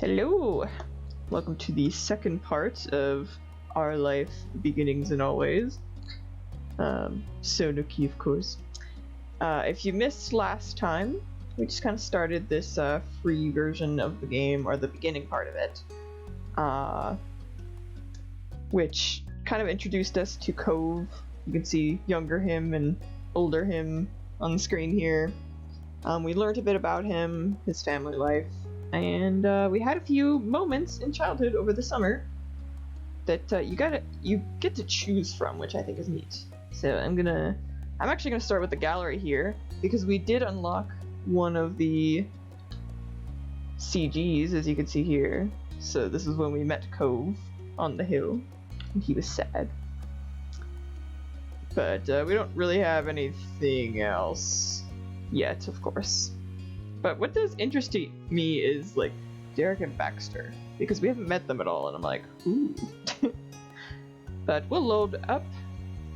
Hello! Welcome to the second part of Our Life, Beginnings and Always. Sonoki, of course. If you missed last time, we just kind of started this free version of the game, or the beginning part of it, which kind of introduced us to Cove. You can see younger him and older him on the screen here. We learned a bit about him, his family life, and we had a few moments in childhood over the summer that you get to choose from, which I think is neat. So I'm actually gonna start with the gallery here because we did unlock one of the CGs, as you can see here. So this is when we met Cove on the hill, and he was sad. But we don't really have anything else yet, of course. But what does interest me is like Derek and Baxter, because we haven't met them at all, and I'm like, ooh. But we'll load up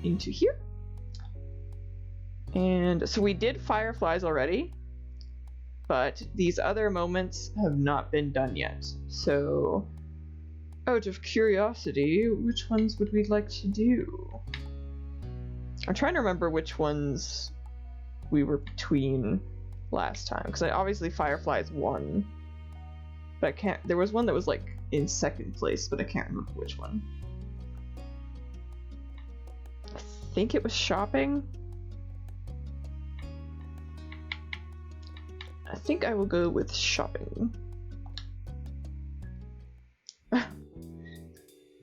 into here. And so we did Fireflies already, but these other moments have not been done yet. So, out of curiosity, which ones would we like to do? I'm trying to remember which ones we were between last time, because obviously Fireflies won, but I can't. There was one that was like in second place, but I can't remember which one. I think it was shopping. I think I will go with shopping.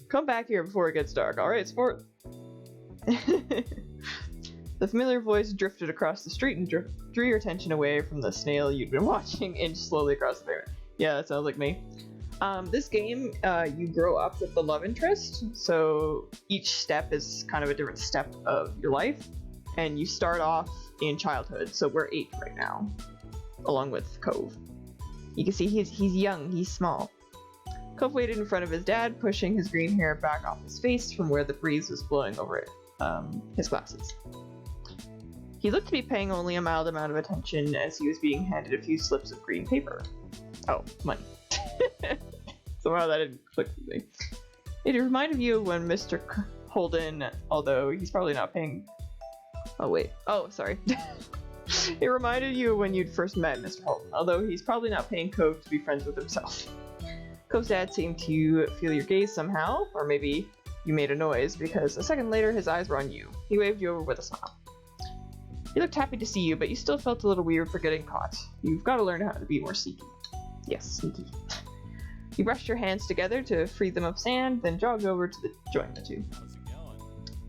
Come back here before it gets dark. All right, sport. The familiar voice drifted across the street and drew your attention away from the snail you'd been watching inch slowly across the pavement. Yeah, that sounds like me. This game, you grow up with the love interest, so each step is kind of a different step of your life, and you start off in childhood, so we're 8 right now, along with Cove. You can see he's young, he's small. Cove waited in front of his dad, pushing his green hair back off his face from where the breeze was blowing over it, his glasses. He looked to be paying only a mild amount of attention as he was being handed a few slips of green paper. Oh, money. Somehow that didn't click with me. It reminded you of when Mr. Holden, although he's probably not paying... Oh, wait. Oh, sorry. It reminded you when you'd first met Mr. Holden, although he's probably not paying Cove to be friends with himself. Cove's dad seemed to feel your gaze somehow, or maybe you made a noise, because a second later his eyes were on you. He waved you over with a smile. He looked happy to see you, but you still felt a little weird for getting caught. You've got to learn how to be more sneaky. Yes, sneaky. You brushed your hands together to free them of sand, then jogged over to join the two. How's it going?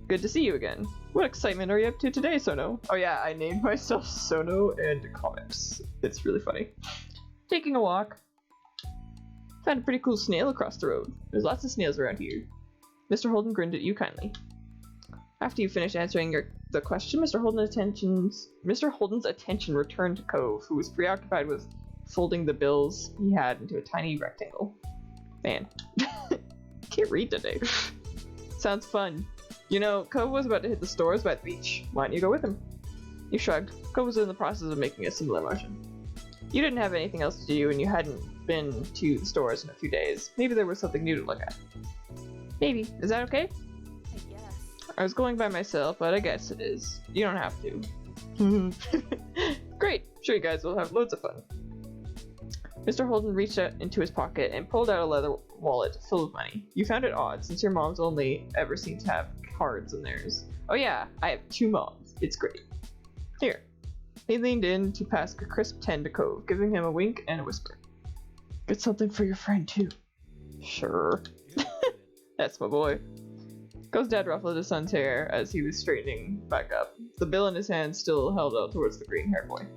Good to see you again. What excitement are you up to today, Sono? Oh yeah, I named myself Sono and comics. It's really funny. Taking a walk. Found a pretty cool snail across the road. There's lots of snails around here. Mr. Holden grinned at you kindly. After you finished answering the question, Mr. Holden's attention returned to Cove, who was preoccupied with folding the bills he had into a tiny rectangle. Man, can't read today. Sounds fun. You know, Cove was about to hit the stores by the beach. Why don't you go with him? You shrugged. Cove was in the process of making a similar motion. You didn't have anything else to do, and you hadn't been to the stores in a few days. Maybe there was something new to look at. Maybe. Is that okay? I was going by myself, but I guess it is. You don't have to. Great! Sure, you guys will have loads of fun. Mr. Holden reached out into his pocket and pulled out a leather wallet full of money. You found it odd, since your moms only ever seem to have cards in theirs. Oh yeah, I have 2 moms. It's great. Here. He leaned in to pass a crisp 10 to Cove, giving him a wink and a whisper. Get something for your friend, too. Sure. That's my boy. Cove's dad ruffled his son's hair as he was straightening back up. The bill in his hand still held out towards the green-haired boy.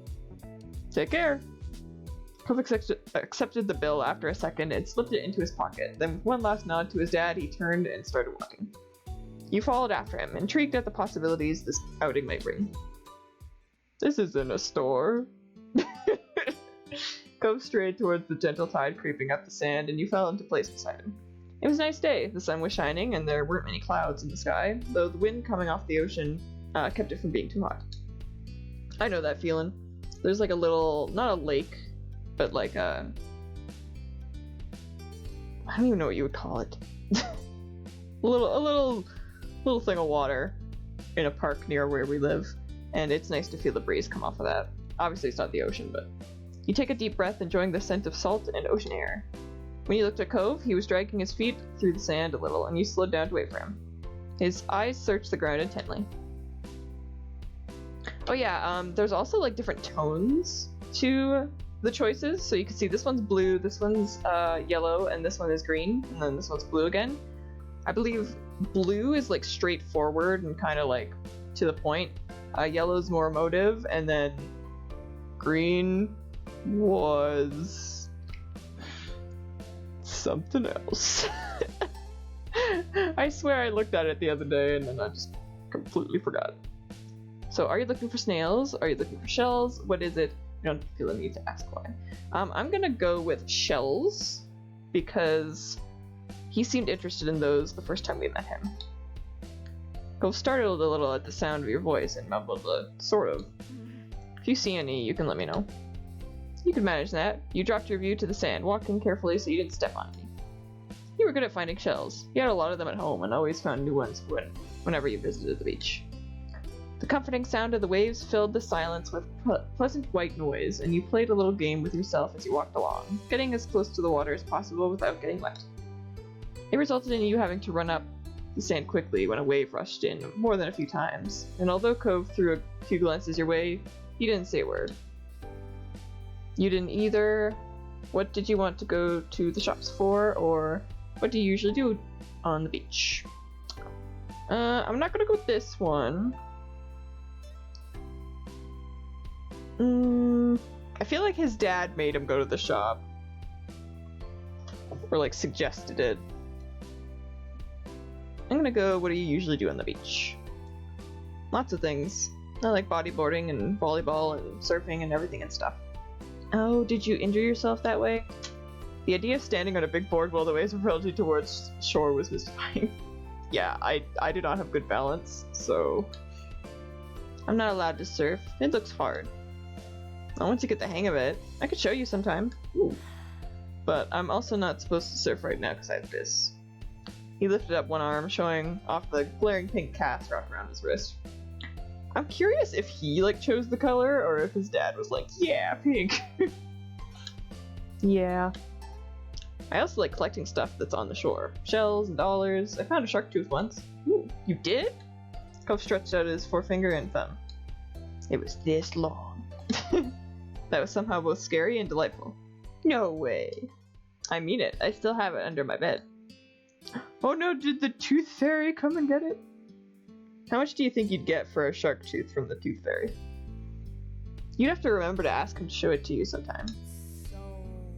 Take care! Cove accepted the bill after a second and slipped it into his pocket. Then with one last nod to his dad, he turned and started walking. You followed after him, intrigued at the possibilities this outing might bring. This isn't a store. Cove strayed towards the gentle tide creeping up the sand, and you fell into place beside him. It was a nice day. The sun was shining, and there weren't many clouds in the sky, though the wind coming off the ocean kept it from being too hot. I know that feeling. There's like a little, not a lake, but like a I don't even know what you would call it. a little thing of water in a park near where we live, and it's nice to feel the breeze come off of that. Obviously it's not the ocean, but you take a deep breath, enjoying the scent of salt and ocean air. When you looked at Cove, he was dragging his feet through the sand a little, and you slowed down to wait for him. His eyes searched the ground intently. Oh yeah, there's also like different tones to the choices, so you can see this one's blue, this one's yellow, and this one is green, and then this one's blue again. I believe blue is like straightforward and kind of like to the point. Yellow's more emotive, and then green was something else. I swear I looked at it the other day and then I just completely forgot. So are you looking for snails? Are you looking for shells? What is it? You don't feel the need to ask why. I'm gonna go with shells because he seemed interested in those the first time we met him. Cove startled a little at the sound of your voice and mumbled a sort of. If you see any, you can let me know. You can manage that. You dropped your view to the sand, walking carefully so you didn't step on any. You were good at finding shells. You had a lot of them at home and always found new ones whenever you visited the beach. The comforting sound of the waves filled the silence with pleasant white noise, and you played a little game with yourself as you walked along, getting as close to the water as possible without getting wet. It resulted in you having to run up the sand quickly when a wave rushed in more than a few times, and although Cove threw a few glances your way, he didn't say a word. You didn't either. What did you want to go to the shops for, or what do you usually do on the beach? I'm not gonna go with this one. I feel like his dad made him go to the shop. Or like suggested it. I'm gonna go, what do you usually do on the beach? Lots of things. I like bodyboarding and volleyball and surfing and everything and stuff. Oh, did you injure yourself that way? The idea of standing on a big board while the waves propelled you towards shore was mystifying. Yeah, I do not have good balance, so I'm not allowed to surf. It looks hard. Once you get the hang of it, I could show you sometime. Ooh. But I'm also not supposed to surf right now because I have this. He lifted up one arm, showing off the glaring pink cast wrapped around his wrist. I'm curious if he like chose the color or if his dad was like, yeah, pink. Yeah. I also like collecting stuff that's on the shore. Shells and dollars. I found a shark tooth once. Ooh, you did? Cove stretched out his forefinger and thumb. It was this long. That was somehow both scary and delightful. No way. I mean it. I still have it under my bed. Oh no, did the Tooth Fairy come and get it? How much do you think you'd get for a shark tooth from the Tooth Fairy? You'd have to remember to ask him to show it to you sometime.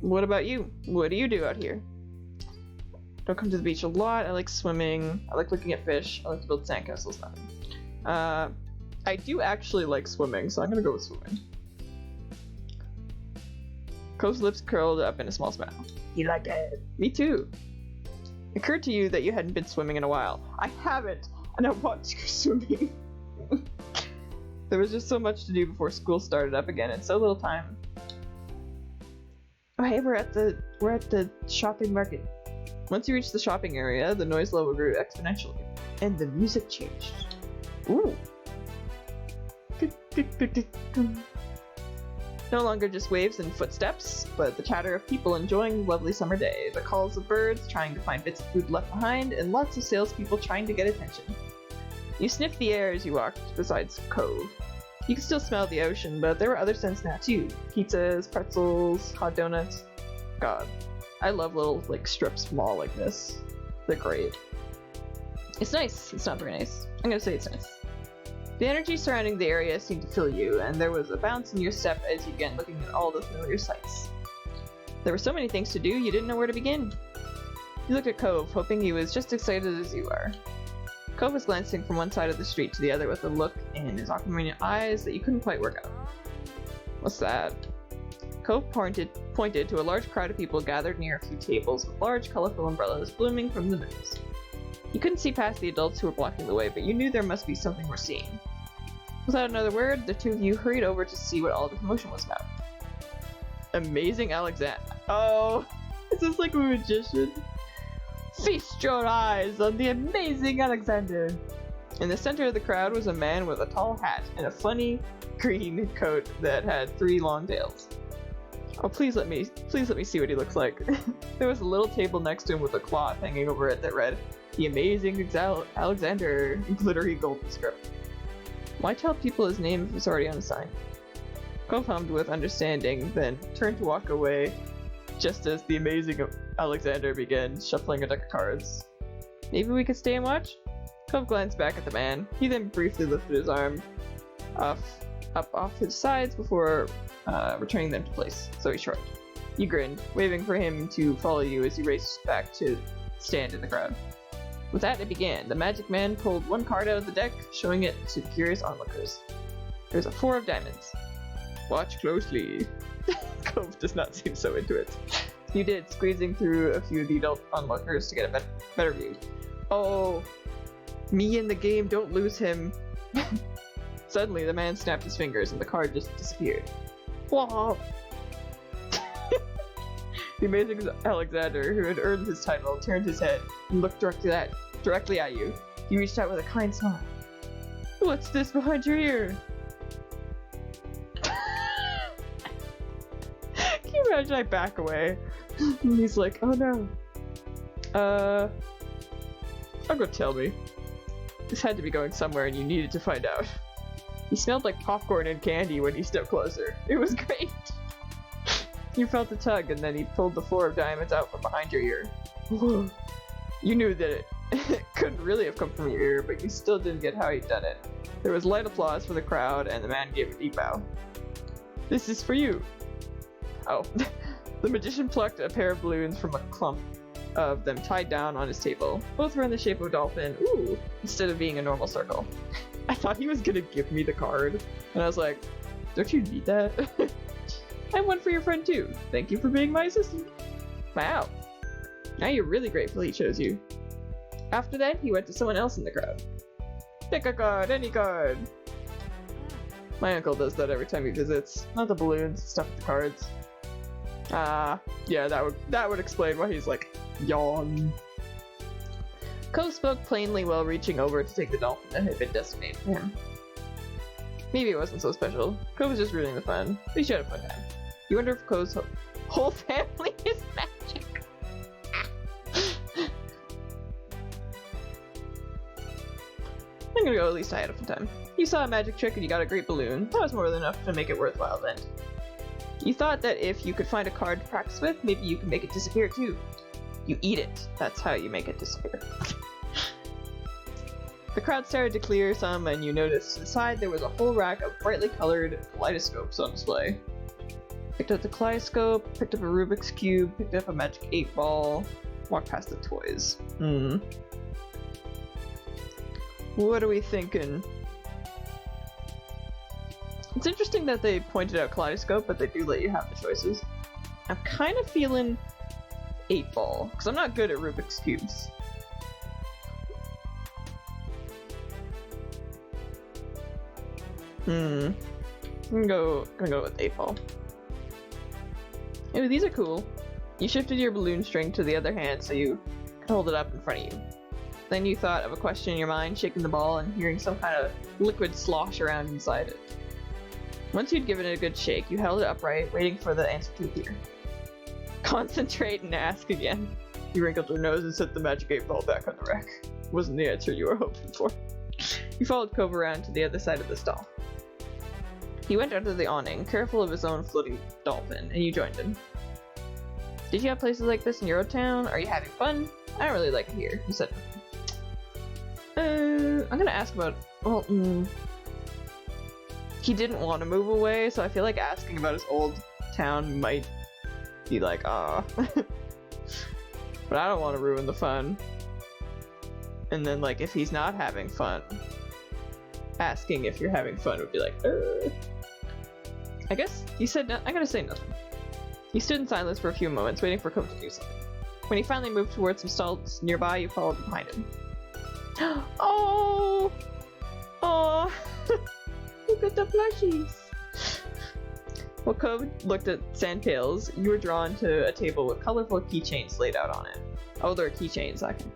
What about you? What do you do out here? Don't come to the beach a lot. I like swimming. I like looking at fish. I like to build sandcastles. Nothing. I do actually like swimming, so I'm gonna go with swimming. Cove's lips curled up in a small smile. You like it? Me too. It occurred to you that you hadn't been swimming in a while. I haven't, and I want to go swimming. There was just so much to do before school started up again, and so little time. Oh hey, we're at the shopping market. Once you reached the shopping area, the noise level grew exponentially, and the music changed. Ooh. No longer just waves and footsteps, but the chatter of people enjoying the lovely summer day, the calls of birds trying to find bits of food left behind, and lots of salespeople trying to get attention. You sniffed the air as you walked beside Cove. You could still smell the ocean, but there were other scents now too. Pizzas, pretzels, hot donuts. God, I love little like strips mall like this. They're great. It's nice. It's not very nice. I'm gonna say it's nice. The energy surrounding the area seemed to fill you, and there was a bounce in your step as you began looking at all the familiar sights. There were so many things to do, you didn't know where to begin. You looked at Cove, hoping he was just excited as you are. Cove was glancing from one side of the street to the other with a look in his aquamarine eyes that you couldn't quite work out. What's that? Cove pointed to a large crowd of people gathered near a few tables with large, colorful umbrellas blooming from the nose. You couldn't see past the adults who were blocking the way, but you knew there must be something worth seeing. Without another word, the two of you hurried over to see what all the commotion was about. Amazing Alexander. Oh, is this like a magician? Feast your eyes on the amazing Alexander! In the center of the crowd was a man with a tall hat and a funny green coat that had 3 long tails. Oh, please let me see what he looks like. There was a little table next to him with a cloth hanging over it that read, "The Amazing Alexander," in glittery golden script. Why tell people his name if it's already on the sign? Cove hummed with understanding, then turned to walk away just as the Amazing Alexander began shuffling a deck of cards. Maybe we could stay and watch? Cove glanced back at the man. He then briefly lifted his arm up off his sides before returning them to place, so he shrugged. You grinned, waving for him to follow you as he raced back to stand in the crowd. With that, it began. The magic man pulled 1 card out of the deck, showing it to the curious onlookers. There's a 4 of diamonds. Watch closely. Cove does not seem so into it. You did, squeezing through a few of the adult onlookers to get a better view. Oh, me in the game, don't lose him. Suddenly, the man snapped his fingers and the card just disappeared. Whoa! The Amazing Alexander, who had earned his title, turned his head and looked directly at you. He reached out with a kind smile. What's this behind your ear? Can you imagine I back away? And he's like, oh no. I'm gonna tell me. This had to be going somewhere and you needed to find out. He smelled like popcorn and candy when he stepped closer. It was great! You felt a tug and then he pulled the 4 of diamonds out from behind your ear. You knew that it couldn't really have come from your ear, but you still didn't get how he'd done it. There was light applause for the crowd and the man gave a deep bow. This is for you! Oh. The magician plucked a pair of balloons from a clump of them tied down on his table. Both were in the shape of a dolphin, instead of being a normal circle. I thought he was gonna give me the card, and I was like, don't you need that? I have one for your friend too. Thank you for being my assistant. Wow. Now you're really grateful he chose you. After that, he went to someone else in the crowd. Pick a card, any card. My uncle does that every time he visits. Not the balloons, stuff with the cards. Yeah, that would explain why he's like, yawn. Cove spoke plainly while reaching over to take the dolphin that had been designated for him. Maybe it wasn't so special. Cove was just rooting the fun. We should have a fun time. You wonder if Cove's whole family is magic. I'm gonna go, at least I had a fun time. You saw a magic trick and you got a great balloon. That was more than enough to make it worthwhile then. You thought that if you could find a card to practice with, maybe you could make it disappear too. You eat it. That's how you make it disappear. The crowd started to clear some, and you noticed to the side there was a whole rack of brightly colored kaleidoscopes on display. Picked up the kaleidoscope, picked up a Rubik's Cube, picked up a magic 8-ball, walked past the toys. What are we thinking? It's interesting that they pointed out kaleidoscope, but they do let you have the choices. I'm kind of feeling 8-ball, because I'm not good at Rubik's Cubes. I'm gonna go with 8-ball. Ooh, these are cool. You shifted your balloon string to the other hand so you could hold it up in front of you. Then you thought of a question in your mind, shaking the ball and hearing some kind of liquid slosh around inside it. Once you'd given it a good shake, you held it upright, waiting for the answer to appear. Concentrate and ask again. You wrinkled your nose and set the magic 8-ball back on the rack. Wasn't the answer you were hoping for. You followed Cove around to the other side of the stall. He went under the awning, careful of his own floating dolphin, and you joined him. Did you have places like this in your old town? Are you having fun? I don't really like it here, he said. I'm gonna ask about... well, he didn't want to move away, so I feel like asking about his old town might be like, ah. But I don't want to ruin the fun. And then, like, if he's not having fun, asking if you're having fun would be like, I guess he said no. I'm gonna say nothing. He stood in silence for a few moments, waiting for Cove to do something. When he finally moved towards some stalls nearby, you followed behind him. Oh! Oh! Look at the plushies! While Cove looked at sand pails, you were drawn to a table with colorful keychains laid out on it. Oh, they're keychains, okay.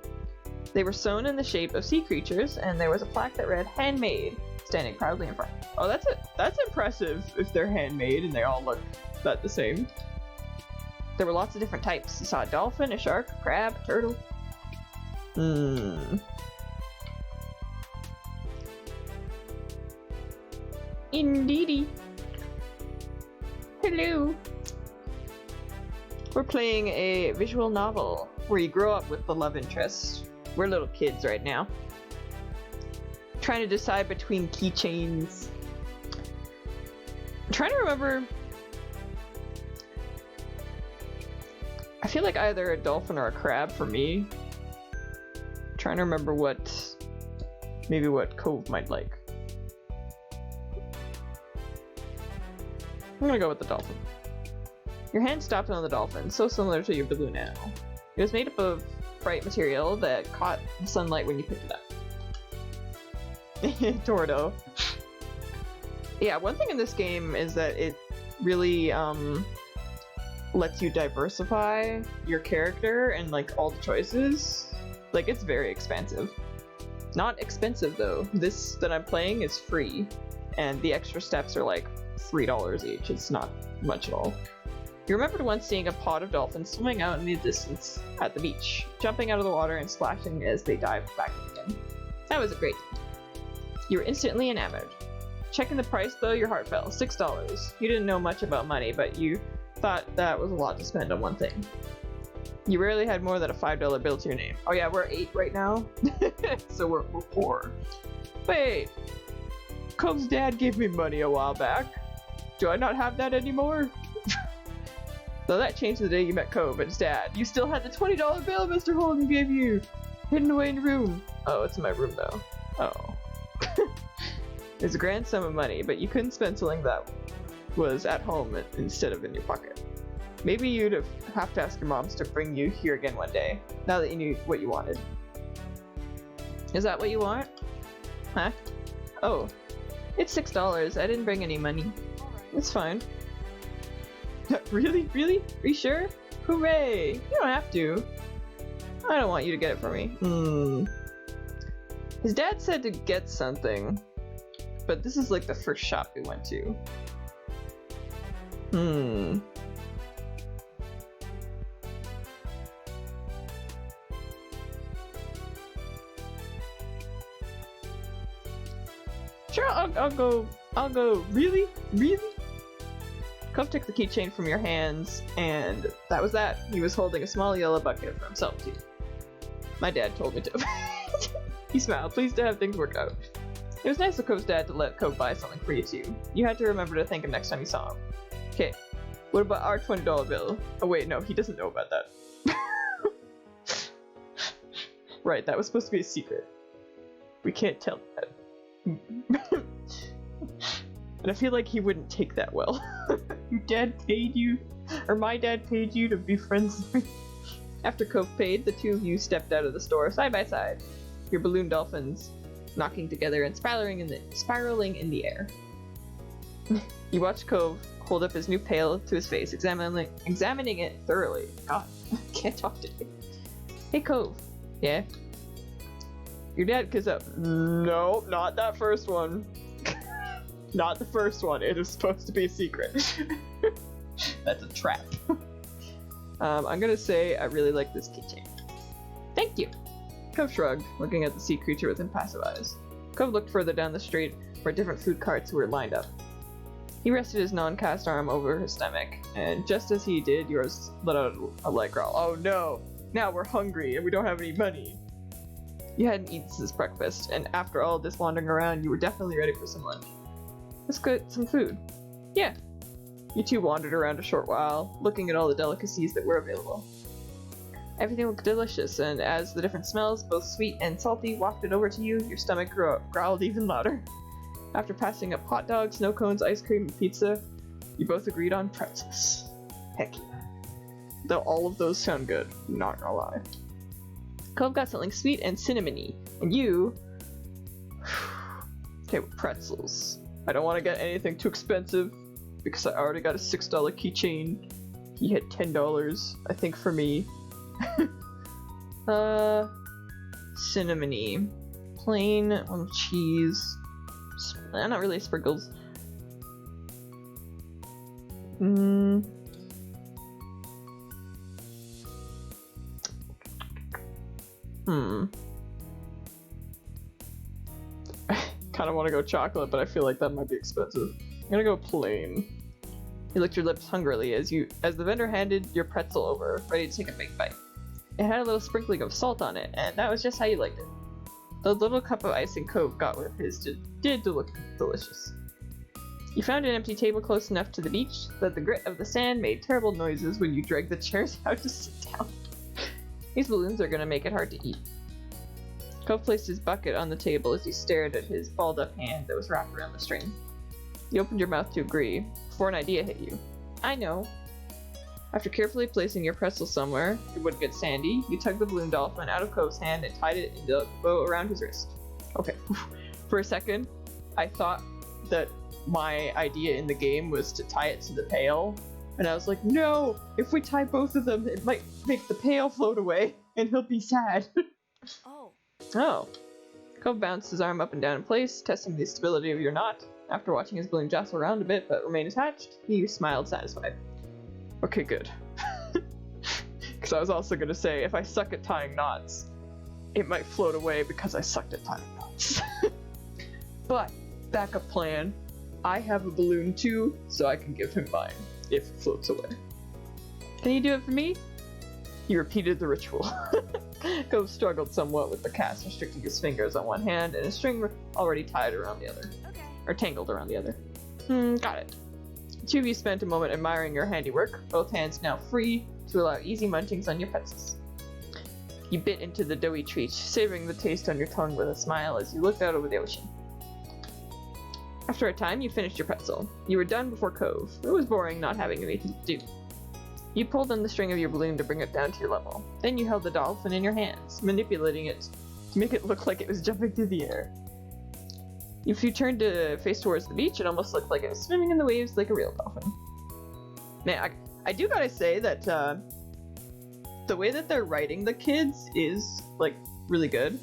They were sewn in the shape of sea creatures, and there was a plaque that read, "Handmade," standing proudly in front. Oh, that's it. That's impressive if they're handmade and they all look about the same. There were lots of different types. You saw a dolphin, a shark, a crab, a turtle. Indeedy. Hello. We're playing a visual novel where you grow up with the love interest. We're little kids right now. Trying to decide between keychains. I'm trying to remember. I feel like either a dolphin or a crab for me. I'm trying to remember maybe what Cove might like. I'm gonna go with the dolphin. Your hand stopped on the dolphin, so similar to your balloon animal. It was made up of bright material that caught the sunlight when you picked it up. Tordo. Yeah, one thing in this game is that it really lets you diversify your character and like all the choices. Like, it's very expansive. Not expensive though. This that I'm playing is free, and the extra steps are like $3 each. It's not much at all. You remembered once seeing a pod of dolphins swimming out in the distance at the beach, jumping out of the water and splashing as they dived back again. That was a great time. You were instantly enamored. Checking the price though, your heart fell. $6. You didn't know much about money, but you thought that was a lot to spend on one thing. You rarely had more than a $5 bill to your name. Oh yeah, we're 8 right now, so we're poor. Wait, Cove's dad gave me money a while back. Do I not have that anymore? So that changed the day you met Cove and his dad. You still had the $20 bill Mr. Holden gave you, hidden away in your room. Oh, it's in my room though. Oh. It's a grand sum of money, but you couldn't spend something that was at home instead of in your pocket. Maybe you'd have to ask your moms to bring you here again one day, now that you knew what you wanted. Is that what you want? Huh? Oh. It's $6. I didn't bring any money. It's fine. Really? Really? Are you sure? Hooray! You don't have to. I don't want you to get it for me. His dad said to get something, but this is like the first shop we went to. Sure, I'll go. Really? Really? Cove took the keychain from your hands, and that was that. He was holding a small yellow bucket for himself too. My dad told me to. He smiled, pleased to have things work out. It was nice of Cove's dad to let Cove buy something for you too. You had to remember to thank him next time you saw him. Okay, what about our $20 bill? Oh wait, no, he doesn't know about that. Right, that was supposed to be a secret. We can't tell that. And I feel like he wouldn't take that well. Your dad paid you, or my dad paid you to be friends with me. After Cove paid, the two of you stepped out of the store side by side, your balloon dolphins knocking together and spiraling in the air. You watched Cove hold up his new pail to his face, examining it thoroughly. God, I can't talk to you. Hey Cove. Yeah? Your dad kiss up. No, not that first one. Not the first one. It was supposed to be a secret. That's a trap. I'm gonna say I really like this keychain. Thank you. Cove shrugged, looking at the sea creature with impassive eyes. Cove looked further down the street, where different food carts were lined up. He rested his non-cast arm over his stomach, and just as he did, yours let out a light growl. Oh no! Now we're hungry, and we don't have any money. You hadn't eaten since breakfast, and after all this wandering around, you were definitely ready for some lunch. Let's get some food. Yeah. You two wandered around a short while, looking at all the delicacies that were available. Everything looked delicious, and as the different smells, both sweet and salty, wafted over to you, your stomach growled even louder. After passing up hot dogs, snow cones, ice cream, and pizza, you both agreed on pretzels. Heck yeah. Though all of those sound good, not gonna lie. Cove got something sweet and cinnamony, and you... Okay, pretzels. I don't want to get anything too expensive. because I already got a $6 keychain. He had $10, I think, for me. Cinnamony. Plain cheese. Not really sprinkles. Kind of want to go chocolate, but I feel like that might be expensive. I'm gonna go plain. You licked your lips hungrily as the vendor handed your pretzel over, ready to take a big bite. It had a little sprinkling of salt on it, and that was just how you liked it. The little cup of icing Cove got with his did look delicious. You found an empty table close enough to the beach that the grit of the sand made terrible noises when you dragged the chairs out to sit down. These balloons are gonna make it hard to eat. Cove placed his bucket on the table as he stared at his balled up hand that was wrapped around the string. You opened your mouth to agree, before an idea hit you. I know. After carefully placing your pretzel somewhere it wouldn't get sandy, you tugged the balloon dolphin out of Cove's hand and tied it into a bow around his wrist. Okay. For a second, I thought that my idea in the game was to tie it to the pail, and I was like, no! If we tie both of them, it might make the pail float away, and he'll be sad. Oh. Cove bounced his arm up and down in place, testing the stability of your knot. After watching his balloon jostle around a bit but remain attached, he smiled satisfied. Okay, good. Because I was also going to say, if I suck at tying knots, it might float away because I sucked at tying knots. But, backup plan, I have a balloon too, so I can give him mine, if it floats away. Can you do it for me? He repeated the ritual. Cove struggled somewhat with the cast, restricting his fingers on one hand and a string already tied around the other. Okay. Or tangled around the other. Got it. The two of you spent a moment admiring your handiwork, both hands now free to allow easy munchings on your pretzels. You bit into the doughy treat, savoring the taste on your tongue with a smile as you looked out over the ocean. After a time, you finished your pretzel. You were done before Cove. It was boring not having anything to do. You pulled on the string of your balloon to bring it down to your level. Then you held the dolphin in your hands, manipulating it to make it look like it was jumping through the air. If you turned to face towards the beach, it almost looked like it was swimming in the waves like a real dolphin. Man, I do gotta say that the way that they're writing the kids is, like, really good.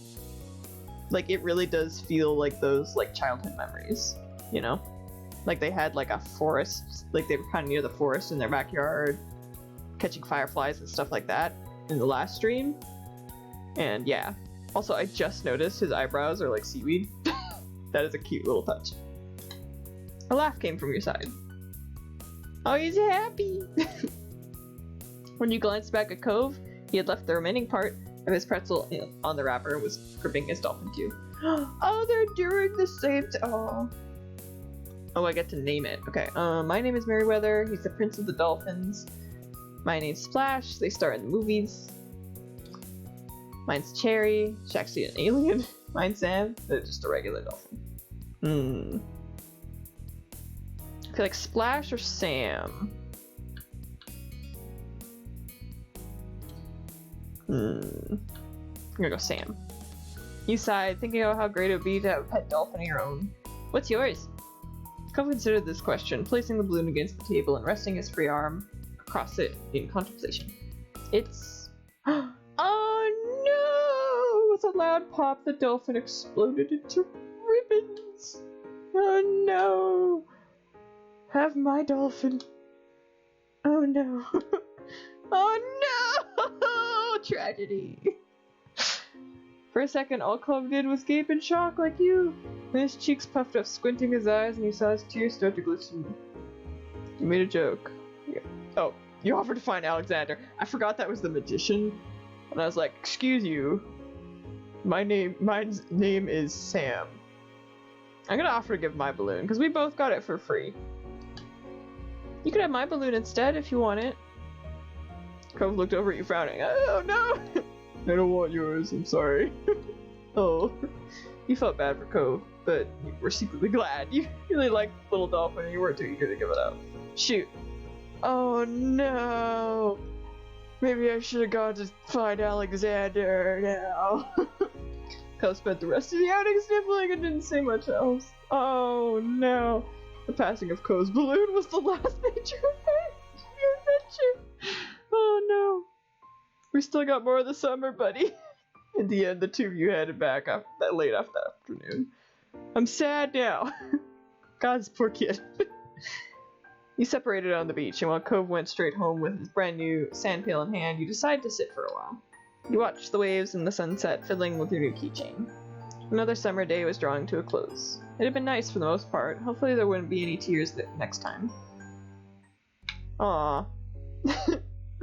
Like, it really does feel like those, like, childhood memories, you know? Like, they had, like, a forest, like, they were kind of near the forest in their backyard, catching fireflies and stuff like that in the last stream. And yeah. Also, I just noticed his eyebrows are like seaweed. That is a cute little touch. A laugh came from your side. Oh, he's happy! When you glanced back at Cove, he had left the remaining part of his pretzel on the wrapper and was gripping his dolphin too. Oh, they're doing the same Oh, I get to name it. Okay, my name is Merryweather. He's the Prince of the Dolphins. My name's Splash. They star in the movies. Mine's Cherry. She's actually an alien. Mine's Sam. They're just a regular dolphin. I feel like Splash or Sam. I'm gonna go Sam. You sighed, thinking about how great it would be to have a pet dolphin of your own. What's yours? Cove considered this question, placing the balloon against the table and resting his free arm across it in contemplation. It's... Oh no! With a loud pop, the dolphin exploded into ribbons. Oh no! Have my dolphin. Oh no. Oh no! Tragedy. For a second, all Cove did was gape in shock like you. Then his cheeks puffed up, squinting his eyes, and you saw his tears start to glisten. You made a joke. Yeah. Oh, you offered to find Alexander. I forgot that was the magician. And I was like, excuse you. Mine's name is Sam. I'm gonna offer to give my balloon, because we both got it for free. You could have my balloon instead if you want it. Cove looked over at you frowning. Oh no! I don't want yours, I'm sorry. Oh. You felt bad for Cove, but you were secretly glad. You really liked Little Dolphin and you weren't too eager to give it up. Shoot. Oh no! Maybe I should have gone to find Alexander now. Cove spent the rest of the outing sniffling and didn't say much else. Oh no. The passing of Ko's balloon was the last major event of your adventure. Oh no. We still got more of the summer, buddy. In the end, the two of you headed back that late after that afternoon. I'm sad now. God's poor kid. You separated on the beach, and while Cove went straight home with his brand new sand pail in hand, you decided to sit for a while. You watched the waves and the sunset fiddling with your new keychain. Another summer day was drawing to a close. It had been nice for the most part. Hopefully there wouldn't be any tears next time. Aww.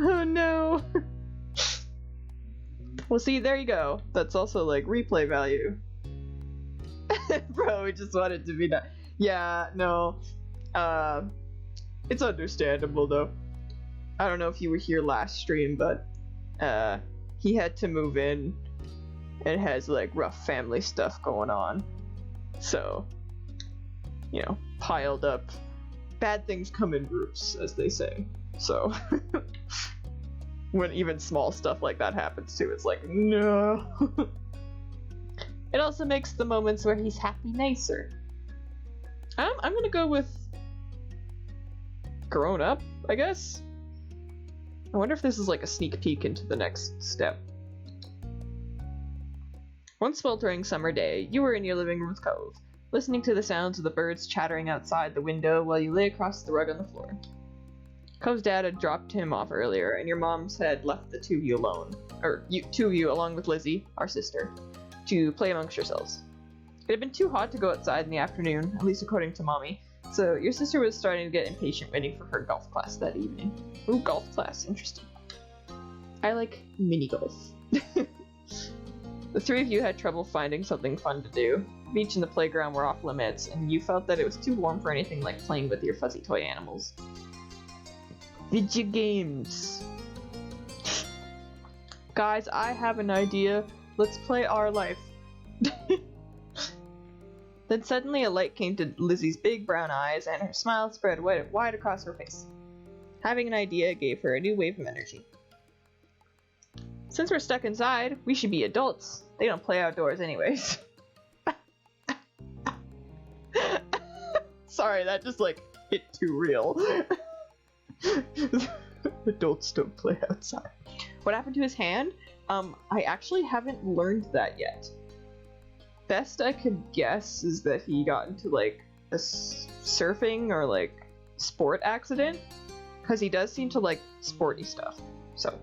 Oh no. Well, see, there you go. That's also like replay value. Bro, we just wanted to be that. Yeah, no. It's understandable though. I don't know if you were here last stream, but he had to move in and has like rough family stuff going on. So, you know, piled up. Bad things come in groups, as they say. So, when even small stuff like that happens too, it's like, no. It also makes the moments where he's happy nicer. I'm gonna go with grown up, I guess? I wonder if this is like a sneak peek into the next step. One sweltering summer day, you were in your living room with Cove, listening to the sounds of the birds chattering outside the window while you lay across the rug on the floor. Cove's dad had dropped him off earlier, and your moms had left the two of you alone, or two of you along with Lizzie, our sister, to play amongst yourselves. It had been too hot to go outside in the afternoon, at least according to Mommy, so your sister was starting to get impatient waiting for her golf class that evening. Ooh, golf class, interesting. I like mini golf. The three of you had trouble finding something fun to do. The beach and the playground were off limits, and you felt that it was too warm for anything like playing with your fuzzy toy animals. Video games. Guys, I have an idea. Let's play Our Life. Then suddenly a light came to Lizzie's big brown eyes, and her smile spread wide across her face. Having an idea gave her a new wave of energy. Since we're stuck inside, we should be adults. They don't play outdoors anyways. Sorry, that just like hit too real. Adults don't play outside. What happened to his hand? I actually haven't learned that yet. Best I could guess is that he got into like a surfing or like sport accident, because he does seem to like sporty stuff. So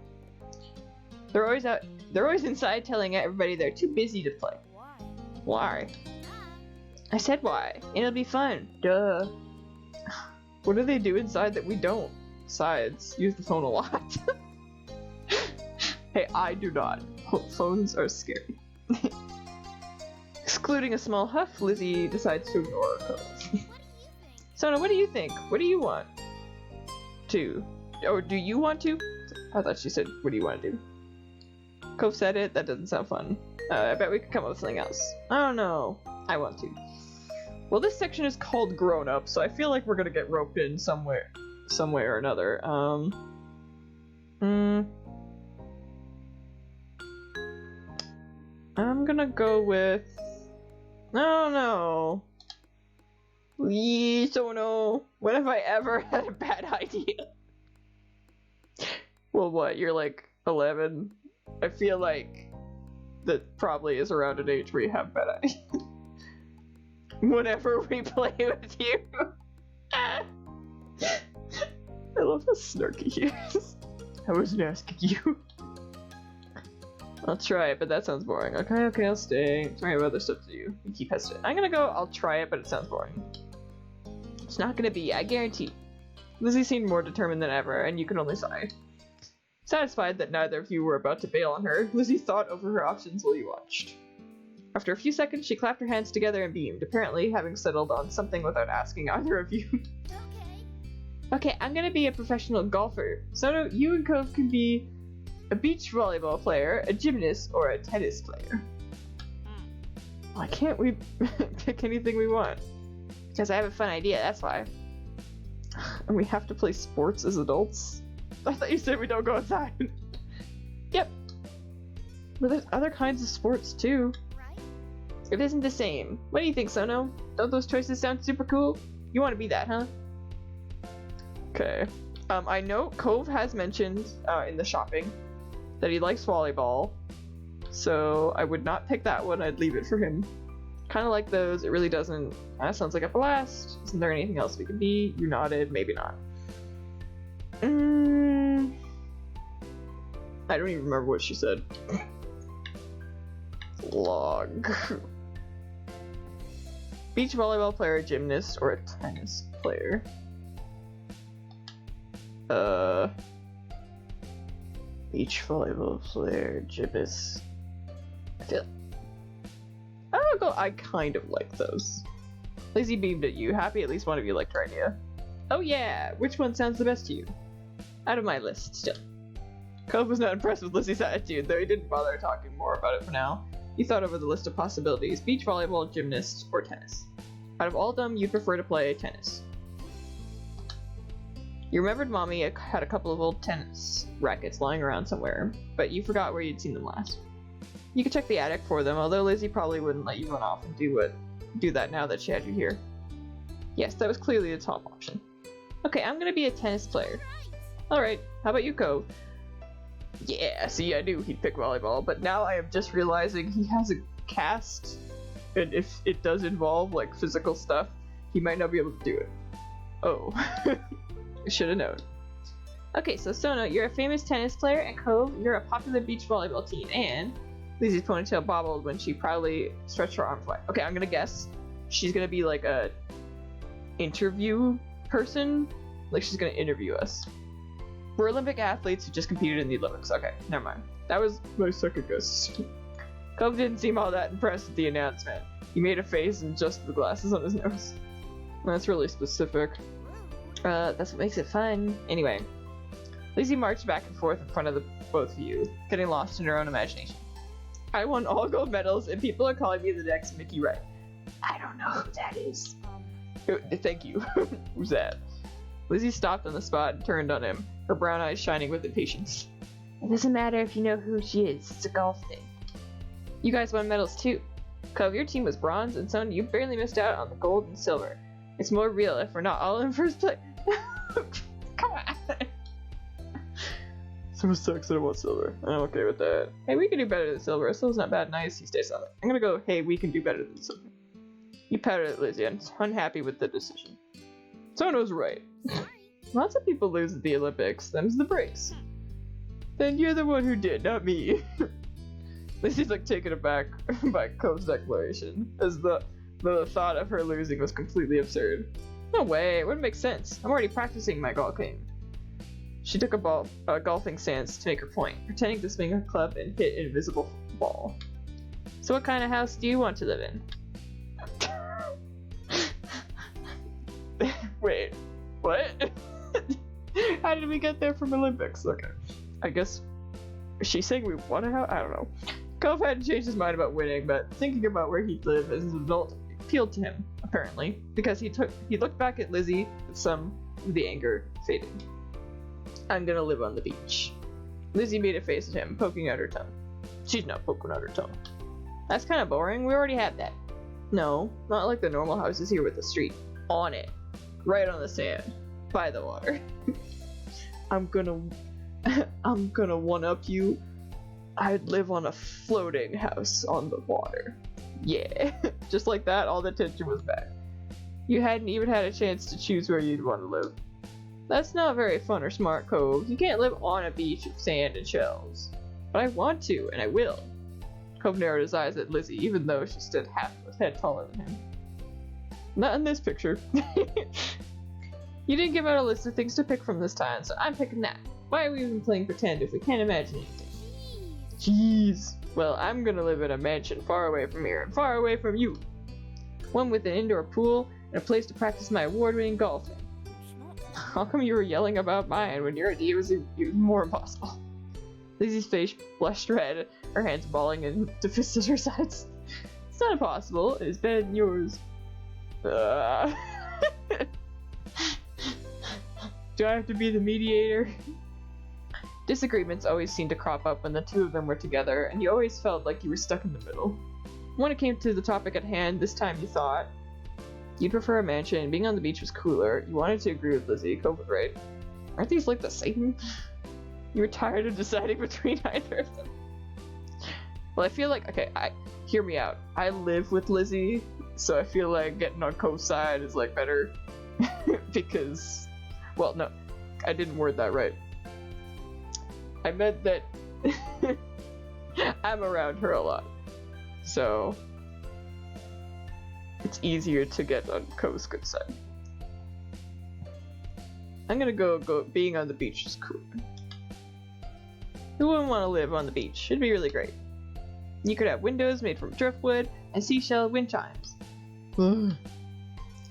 they're always inside telling everybody they're too busy to play. Why? I said why. It'll be fun. Duh. What do they do inside that we don't? Besides, use the phone a lot. Hey, I do not. Phones are scary. Excluding a small huff, Lizzie decides to ignore her calls. Sona, what do you think? What do you want to? Or do you want to? I thought she said, what do you want to do? Cove said it. That doesn't sound fun. I bet we could come up with something else. I don't know. I want to. Well, this section is called Grown Up, so I feel like we're gonna get roped in some way or another. I'm gonna go with... I don't know. Please don't know. When have I ever had a bad idea? Well, what? You're like 11? I feel like that probably is around an age where you have bad ideas. Whenever we play with you. I love how snarky he is. I wasn't asking you. I'll try it, but that sounds boring. Okay, I'll stay. I have other stuff to do. You keep hesitating. I'm gonna go, I'll try it, but it sounds boring. It's not gonna be, I guarantee. Lizzie seemed more determined than ever, and you could only sigh. Satisfied that neither of you were about to bail on her, Lizzie thought over her options while you watched. After a few seconds, she clapped her hands together and beamed, apparently having settled on something without asking either of you. Okay, I'm gonna be a professional golfer. So you and Cove can be a beach volleyball player, a gymnast, or a tennis player. Why can't we pick anything we want? Because I have a fun idea, that's why. And we have to play sports as adults? I thought you said we don't go outside. Yep. But there's other kinds of sports too. It isn't the same. What do you think, Sono? Don't those choices sound super cool? You want to be that, huh? Okay. I know Cove has mentioned in the shopping that he likes volleyball, so I would not pick that one. I'd leave it for him. Kind of like those. It really doesn't. That sounds like a blast. Isn't there anything else we could be? You nodded. Maybe not. I don't even remember what she said. Log. Beach volleyball player, gymnast, or a tennis player? Beach volleyball player, gymnast. I kind of like those. Lizzie beamed at you. Happy at least one of you liked her idea. Oh yeah, which one sounds the best to you? Out of my list, still. Cove was not impressed with Lizzie's attitude, though he didn't bother talking more about it for now. He thought over the list of possibilities: beach volleyball, gymnast, or tennis. Out of all of them, you'd prefer to play tennis. You remembered Mommy had a couple of old tennis rackets lying around somewhere, but you forgot where you'd seen them last. You could check the attic for them, although Lizzie probably wouldn't let you run off and do that now that she had you here. Yes, that was clearly the top option. Okay, I'm gonna be a tennis player. Alright, how about you, Cove? Yeah, see, I knew he'd pick volleyball, but now I am just realizing he has a cast, and if it does involve, like, physical stuff, he might not be able to do it. Oh. I should've known. Okay, so Sono, you're a famous tennis player, and Cove, you're a popular beach volleyball team, and Lizzie's ponytail bobbled when she proudly stretched her arms wide. Okay, I'm gonna guess she's gonna be like a interview person. Like she's gonna interview us. We're Olympic athletes who just competed in the Olympics. Okay, never mind. That was my second guess. Cove didn't seem all that impressed with the announcement. He made a face and adjusted the glasses on his nose. That's really specific. That's what makes it fun. Anyway, Lizzie marched back and forth in front of the both of you, getting lost in her own imagination. I won all gold medals, and people are calling me the next Mickey Wright. I don't know who that is. Thank you. Who's that? Lizzie stopped on the spot and turned on him, her brown eyes shining with impatience. It doesn't matter if you know who she is. It's a golf thing. You guys won medals too. Cove, your team was bronze, and Son, you barely missed out on the gold and silver. It's more real if we're not all in first place. Come on. Someone sucks and I want silver. I'm okay with that. Hey, we can do better than silver. Silver's not bad. Nice. He stays silent. I'm gonna go, hey, we can do better than silver. You pouted at Lizzie and unhappy with the decision. Sono's right. Lots of people lose at the Olympics. Them's the breaks. Then you're the one who did, not me. Lizzie's like taken aback by Cove's declaration, as the thought of her losing was completely absurd. No way, it wouldn't make sense. I'm already practicing my golfing. She took a golfing stance to make her point, pretending to swing her club and hit an invisible ball. So what kind of house do you want to live in? Wait, what? How did we get there from Olympics? Okay, I guess she's saying we want a house? I don't know. Cove hadn't changed his mind about winning, but thinking about where he'd live as an adult appealed to him, apparently, because he looked back at Lizzie with some of the anger fading. I'm gonna live on the beach. Lizzie made a face at him, poking out her tongue. She's not poking out her tongue. That's kind of boring. We already had that. No, not like the normal houses here with the street on it, right on the sand, by the water. I'm gonna one-up you. I'd live on a floating house on the water. Yeah, just like that, all the tension was back. You hadn't even had a chance to choose where you'd want to live. That's not very fun or smart, Cove. You can't live on a beach of sand and shells. But I want to, and I will. Cove narrowed his eyes at Lizzie, even though she stood half a head taller than him. Not in this picture. You didn't give out a list of things to pick from this time, so I'm picking that. Why are we even playing pretend if we can't imagine anything? Jeez. Well, I'm gonna live in a mansion far away from here, and far away from you. One with an indoor pool, and a place to practice my award-winning golfing. How come you were yelling about mine when your idea was even more impossible? Lizzie's face blushed red, her hands balling into fists at her sides. It's not impossible, it's better than yours. Do I have to be the mediator? Disagreements always seemed to crop up when the two of them were together, and you always felt like you were stuck in the middle. When it came to the topic at hand, this time you thought, You'd prefer a mansion. Being on the beach was cooler. You wanted to agree with Lizzie. Cove was right. Aren't these like the same? You were tired of deciding between either of them. Well, I feel like, okay, hear me out. I live with Lizzie, so I feel like getting on Cove's side is like better. Because, well, no, I didn't word that right. I meant that I'm around her a lot, so it's easier to get on Cove's good side. I'm gonna go being on the beach is cool. Who wouldn't want to live on the beach? It'd be really great. You could have windows made from driftwood and seashell wind chimes.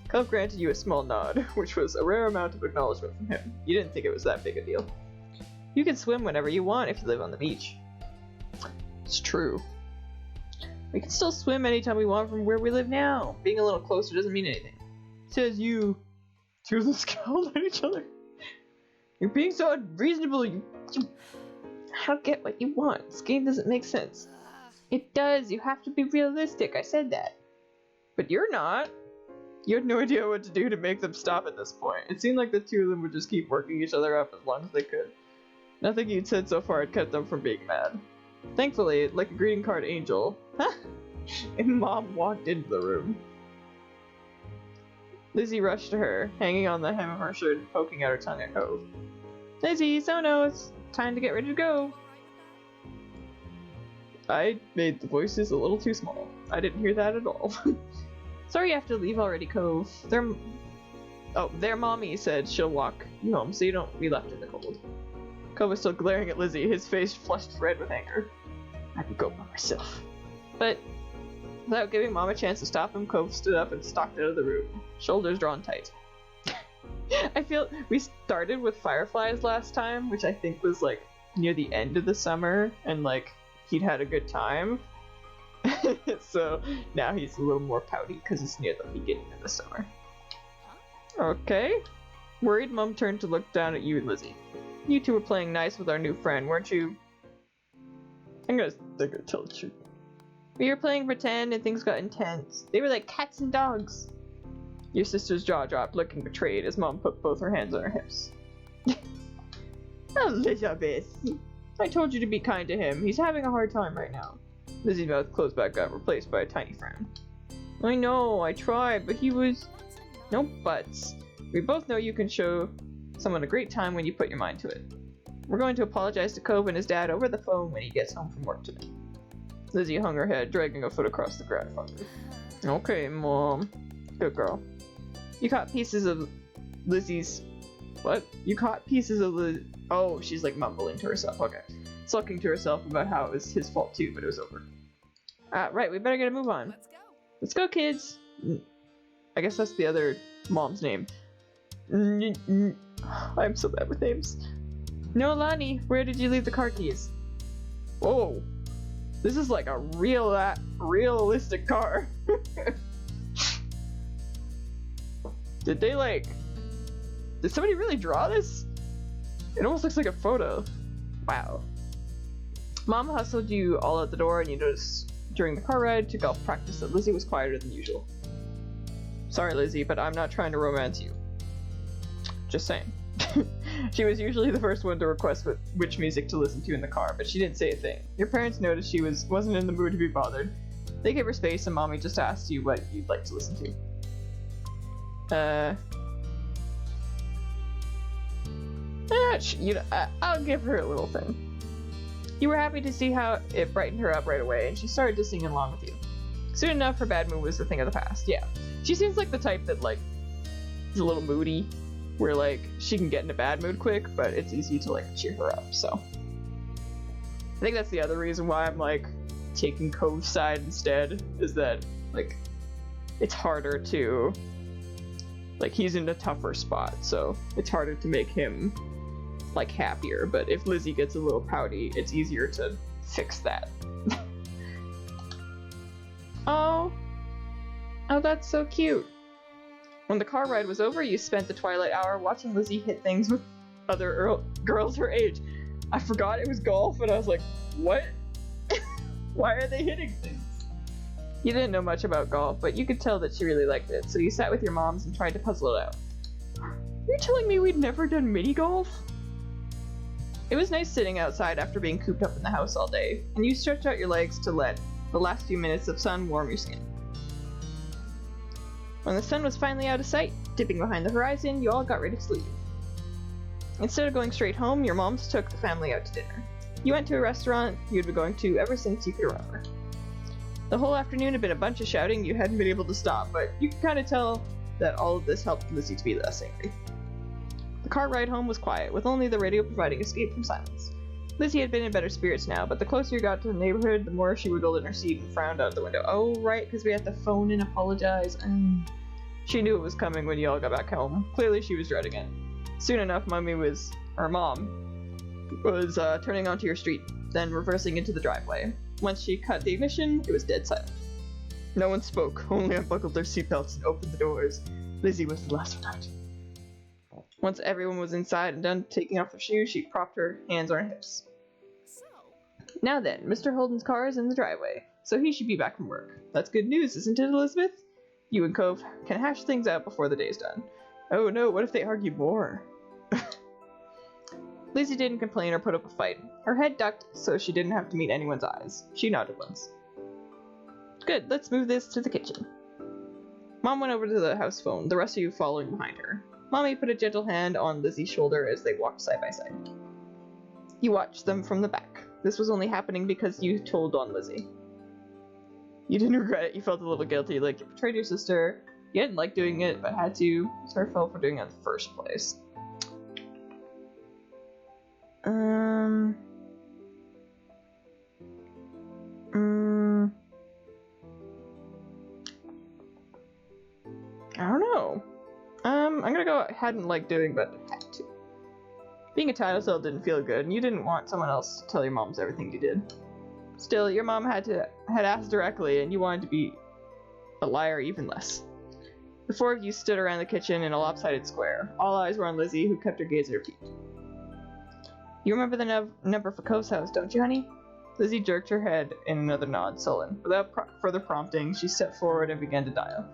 Cove granted you a small nod, which was a rare amount of acknowledgement from him. You didn't think it was that big a deal. You can swim whenever you want if you live on the beach. It's true. We can still swim anytime we want from where we live now. Being a little closer doesn't mean anything. Says you. Two of them scowled at each other. You're being so unreasonable. You I don't get what you want. This game doesn't make sense. It does. You have to be realistic. I said that. But you're not. You had no idea what to do to make them stop at this point. It seemed like the two of them would just keep working each other up as long as they could. Nothing you'd said so far had kept them from being mad. Thankfully, like a greeting card angel, and Mom walked into the room. Lizzie rushed to her, hanging on the hem of her shirt and poking out her tongue at Cove. Lizzie, Sono, it's time to get ready to go. I made the voices a little too small. I didn't hear that at all. Sorry you have to leave already, Cove. Their mommy said she'll walk you home so you don't be left in the cold. Cove was still glaring at Lizzie, his face flushed red with anger. I could go by myself. But without giving Mom a chance to stop him, Cove stood up and stalked out of the room, shoulders drawn tight. I feel we started with fireflies last time, which I think was like near the end of the summer, and like he'd had a good time. So now he's a little more pouty because it's near the beginning of the summer. Okay. Worried, Mom turned to look down at you and Lizzie. You two were playing nice with our new friend, weren't you? I'm gonna tell the truth. We were playing pretend and things got intense. They were like cats and dogs. Your sister's jaw dropped, looking betrayed as Mom put both her hands on her hips. Elizabeth, I told you to be kind to him. He's having a hard time right now. Lizzie's mouth closed back up, replaced by a tiny frown. I know, I tried, but he was... No buts. We both know you can show someone a great time when you put your mind to it. We're going to apologize to Cove and his dad over the phone when he gets home from work today. Lizzie hung her head, dragging a foot across the grandfather. Okay, Mom. Good girl. You caught pieces of Lizzie's... What? You caught pieces of the... Oh, she's like mumbling to herself. Okay. Sulking to herself about how it was his fault too, but it was over. Right, we better get a move on. Let's go. Let's go, kids! I guess that's the other mom's name. I'm so bad with names. Noelani, where did you leave the car keys? Whoa. This is like a realistic car. Did somebody really draw this? It almost looks like a photo. Wow. Mom hustled you all out the door and you noticed during the car ride to golf practice that Lizzie was quieter than usual. Sorry, Lizzie, but I'm not trying to romance you. Just saying. She was usually the first one to request which music to listen to in the car, but she didn't say a thing. Your parents noticed she wasn't in the mood to be bothered. They gave her space and Mommy just asked you what you'd like to listen to. I'll give her a little thing. You were happy to see how it brightened her up right away, and she started to sing along with you. Soon enough, her bad mood was a thing of the past. Yeah, she seems like the type that like is a little moody, where like she can get in a bad mood quick, but it's easy to like cheer her up. So I think that's the other reason why I'm like taking Cove's side instead, is that like it's harder to like he's in a tougher spot, so it's harder to make him like happier. But if Lizzie gets a little pouty, it's easier to fix that. Oh, that's so cute. When the car ride was over, you spent the twilight hour watching Lizzie hit things with other girls her age. I forgot it was golf, and I was like, what? Why are they hitting things? You didn't know much about golf, but you could tell that she really liked it, so you sat with your moms and tried to puzzle it out. Are you telling me we'd never done mini golf? It was nice sitting outside after being cooped up in the house all day, and you stretched out your legs to let the last few minutes of sun warm your skin. When the sun was finally out of sight, dipping behind the horizon, you all got ready to leave. Instead of going straight home, your moms took the family out to dinner. You went to a restaurant you had been going to ever since you could remember. The whole afternoon had been a bunch of shouting you hadn't been able to stop, but you could kind of tell that all of this helped Lizzie to be less angry. The car ride home was quiet, with only the radio providing escape from silence. Lizzie had been in better spirits now, but the closer you got to the neighborhood, the more she wiggled in her seat and frowned out the window. Oh, right, because we had to phone and apologize. She knew it was coming when you all got back home. Clearly she was dreading it. Soon enough, Mom was turning onto your street, then reversing into the driveway. Once she cut the ignition, it was dead silent. No one spoke, only unbuckled their seatbelts and opened the doors. Lizzie was the last one out. Once everyone was inside and done taking off their shoes, she propped her hands on her hips. Now then, Mr. Holden's car is in the driveway, so he should be back from work. That's good news, isn't it, Elizabeth? You and Cove can hash things out before the day's done. Oh no, what if they argue more? Lizzie didn't complain or put up a fight. Her head ducked so she didn't have to meet anyone's eyes. She nodded once. Good, let's move this to the kitchen. Mom went over to the house phone, the rest of you following behind her. Mommy put a gentle hand on Lizzie's shoulder as they walked side by side. You watched them from the back. This was only happening because you told on Lizzie. You didn't regret it, you felt a little guilty, like you betrayed your sister. You didn't like doing it, but had to. It's her fault for doing it in the first place. I don't know. I'm gonna go hadn't liked doing, but had to. Being a title cell didn't feel good, and you didn't want someone else to tell your moms everything you did. Still, your mom had asked directly, and you wanted to be a liar even less. The four of you stood around the kitchen in a lopsided square. All eyes were on Lizzie, who kept her gaze at her feet. You remember the number for Cove's house, don't you, honey? Lizzie jerked her head in another nod, sullen. Without further prompting, she stepped forward and began to dial.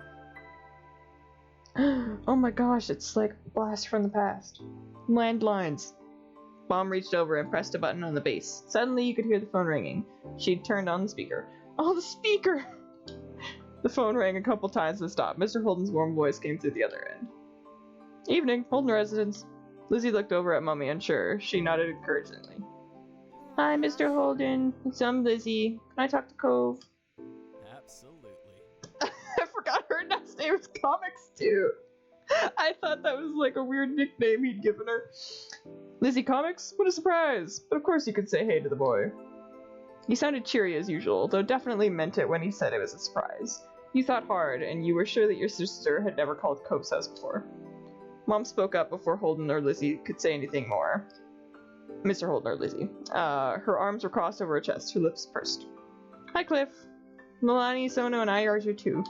Oh my gosh, it's like a blast from the past. Landlines. Mom reached over and pressed a button on the base. Suddenly, you could hear the phone ringing. She'd turned on the speaker. Oh, the speaker! The phone rang a couple times and stopped. Mr. Holden's warm voice came through the other end. Evening, Holden residence. Lizzie looked over at Mummy, unsure. She nodded encouragingly. Hi, Mr. Holden. It's Lizzie. Can I talk to Cove? Absolutely. I forgot her last name is Comics too. I thought that was like a weird nickname he'd given her. Lizzie Comics? What a surprise! But of course you could say hey to the boy. He sounded cheery as usual, though definitely meant it when he said it was a surprise. You thought hard, and you were sure that your sister had never called Cove's house before. Mom spoke up before Holden or Lizzie could say anything more. Mr. Holden or Lizzie. Her arms were crossed over her chest, her lips pursed. Hi, Cliff. Milani, Sono, and I are here too.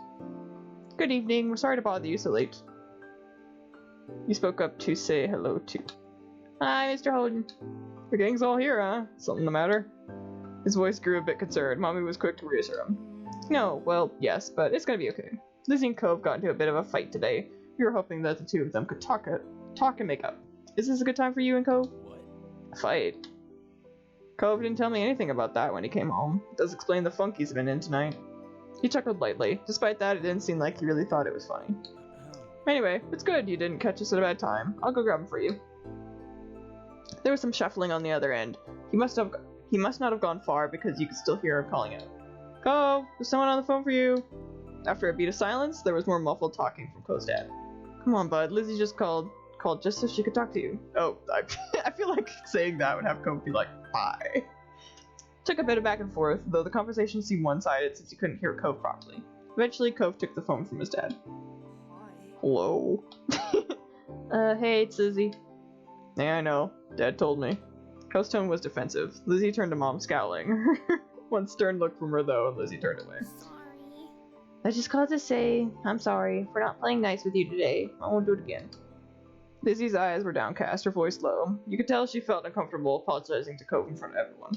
Good evening. We're sorry to bother you so late. You spoke up to say hello too. Hi, Mr. Holden. The gang's all here, huh? Something the matter? His voice grew a bit concerned. Mommy was quick to reassure him. No, well, yes, but it's gonna be okay. Lizzie and Cove got into a bit of a fight today. We were hoping that the two of them could talk and make up. Is this a good time for you and Cove? What? A fight. Cove didn't tell me anything about that when he came home. It does explain the funk he's been in tonight. He chuckled lightly. Despite that, it didn't seem like he really thought it was funny. Anyway, it's good you didn't catch us at a bad time. I'll go grab him for you. There was some shuffling on the other end. He must not have gone far because you could still hear him calling out. Cove, there's someone on the phone for you. After a beat of silence, there was more muffled talking from Cove's dad. Come on, bud. Lizzie just called just so she could talk to you. Oh, I feel like saying that would have Cove be like, bye. Took a bit of back and forth, though the conversation seemed one-sided since you couldn't hear Cove properly. Eventually, Cove took the phone from his dad. Hi. Hello. Hey, it's Lizzie. Yeah, I know. Dad told me. Cove's tone was defensive. Lizzie turned to Mom, scowling. One stern look from her, though, and Lizzie turned away. Sorry. I just called to say, I'm sorry for not playing nice with you today. I won't do it again. Lizzie's eyes were downcast, her voice low. You could tell she felt uncomfortable apologizing to Cove in front of everyone.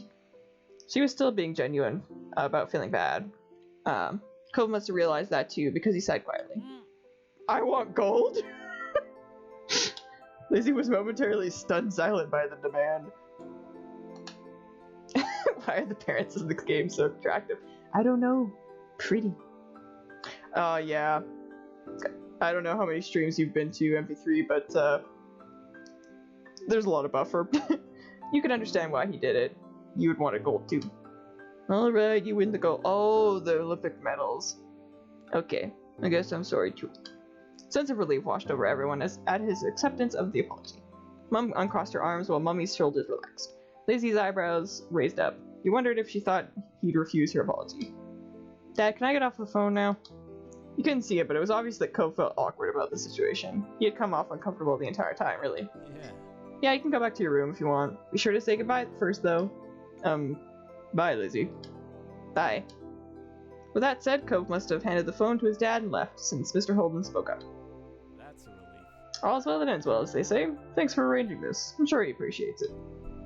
She was still being genuine about feeling bad. Cove must have realized that too, because he sighed quietly. I want gold? Lizzie was momentarily stunned silent by the demand. Why are the parents in the game so attractive? I don't know. Pretty. Yeah. I don't know how many streams you've been to, MP3, but there's a lot of buffer. You can understand why he did it. You would want a gold too. Alright, you win the gold. Oh, the Olympic medals. Okay, I guess I'm sorry too. Sense of relief washed over everyone at his acceptance of the apology. Mum uncrossed her arms while Mummy's shoulders relaxed. Lizzie's eyebrows raised up. You wondered if she thought he'd refuse her apology. Dad, can I get off the phone now? You couldn't see it, but it was obvious that Cove felt awkward about the situation. He had come off uncomfortable the entire time, really. Yeah, you can go back to your room if you want. Be sure to say goodbye first, though. Bye, Lizzie. Bye. With that said, Cove must have handed the phone to his dad and left, since Mr. Holden spoke up. That's a relief. All's well that ends well, as they say. Thanks for arranging this. I'm sure he appreciates it.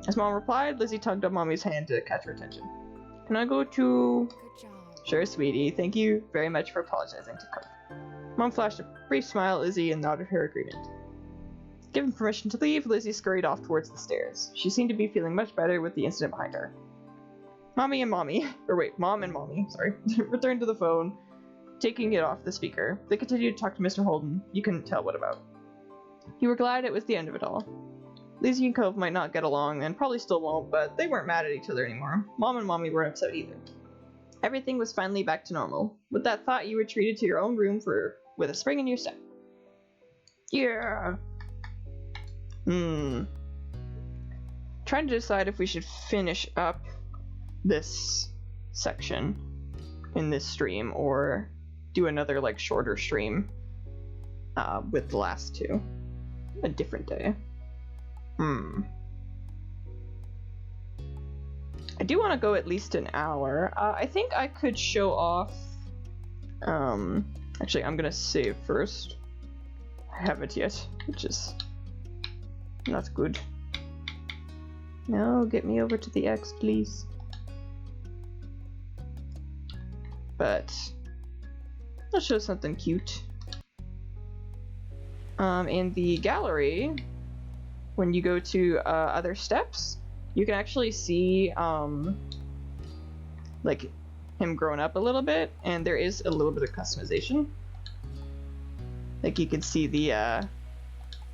As Mom replied, Lizzie tugged on Mommy's hand to catch her attention. Can I go to... Good job. Sure, sweetie. Thank you very much for apologizing to Cove. Mom flashed a brief smile at Lizzie and nodded her agreement. Given permission to leave, Lizzie scurried off towards the stairs. She seemed to be feeling much better with the incident behind her. Mom and Mommy, returned to the phone, taking it off the speaker. They continued to talk to Mr. Holden. You couldn't tell what about. You were glad it was the end of it all. Lizzie and Cove might not get along, and probably still won't, but they weren't mad at each other anymore. Mom and Mommy weren't upset either. Everything was finally back to normal. With that thought, you retreated to your own room with a spring in your step. Yeah. Trying to decide if we should finish up this section in this stream or do another like shorter stream with the last two a different day. I do want to go at least an hour. I think I could show off actually I'm gonna save first. I haven't yet, which is not good. No, get me over to the X, please. But I'll show something cute. In the gallery, when you go to other steps, you can actually see like him growing up a little bit, and there is a little bit of customization. Like you can see the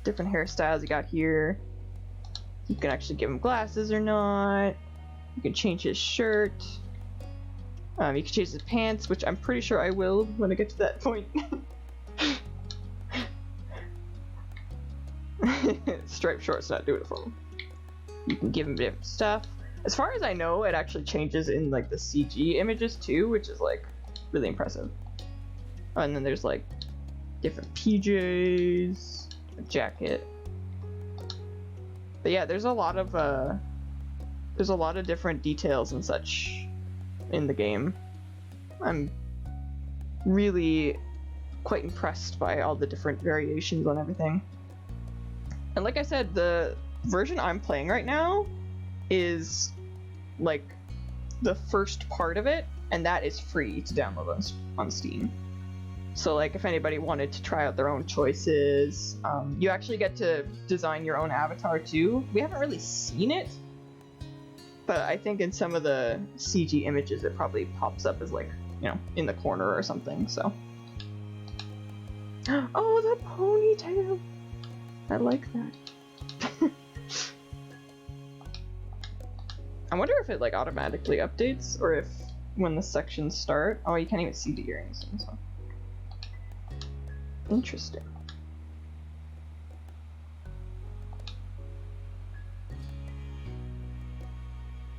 different hairstyles you got here. You can actually give him glasses or not. You can change his shirt. You can change his pants, which I'm pretty sure I will when I get to that point. Striped shorts not doing it for him. You can give him different stuff. As far as I know, it actually changes in like the CG images too, which is like really impressive. And then there's like different PJs, a jacket. But yeah, there's a lot of different details and such in the game. I'm really quite impressed by all the different variations on everything. And like I said, the version I'm playing right now is like the first part of it, and that is free to download on Steam. So like if anybody wanted to try out their own choices, you actually get to design your own avatar too. We haven't really seen it, but I think in some of the CG images it probably pops up as like, you know, in the corner or something, so. Oh, the ponytail! I like that. I wonder if it like automatically updates, or if when the sections start. Oh, you can't even see the earrings. So. Interesting.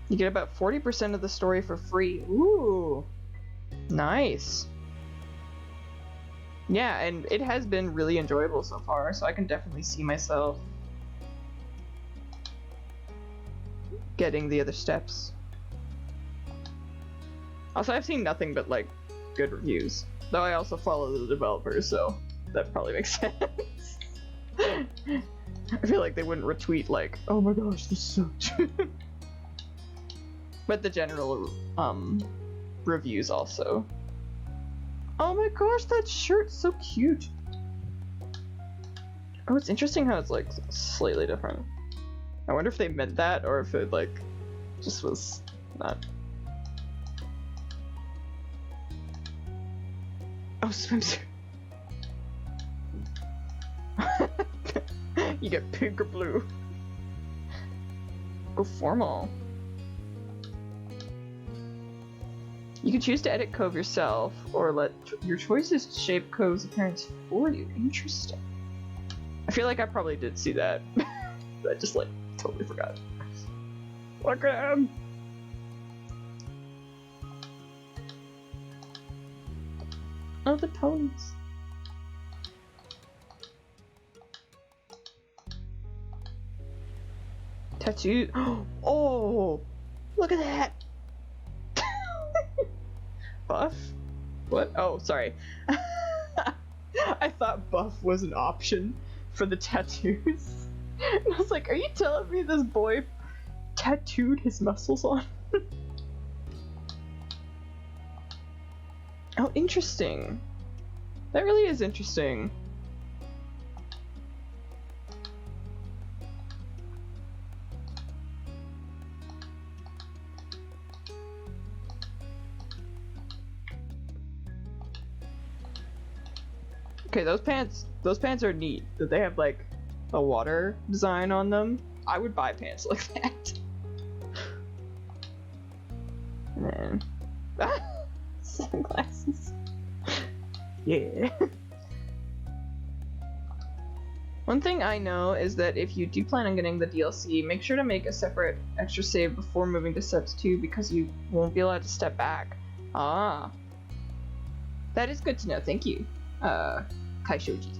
You get about 40% of the story for free. Ooh, nice. Yeah, and it has been really enjoyable so far, so I can definitely see myself getting the other steps. Also, I've seen nothing but like good reviews, though I also follow the developers, so that probably makes sense. I feel like they wouldn't retweet like, oh my gosh, this sucked. But the general reviews also Oh my gosh, that shirt's so cute. Oh, it's interesting how it's like slightly different. I wonder if they meant that or if it like just was not. Oh, swimsuit. You get pink or blue. Go formal. You can choose to edit Cove yourself, or let your choices shape Cove's appearance for you. Interesting. I feel like I probably did see that. But I just like totally forgot. Look at him! Oh, the ponies. Tattoo. Oh, look at that. Buff? What? Oh, sorry. I thought buff was an option for the tattoos. And I was like, are you telling me this boy tattooed his muscles on? Oh, interesting. That really is interesting. Okay, those pants are neat. That they have like a water design on them. I would buy pants like that. And then sunglasses. Yeah. One thing I know is that if you do plan on getting the DLC, make sure to make a separate extra save before moving to steps 2 because you won't be allowed to step back. Ah. That is good to know, thank you. Kaishoji.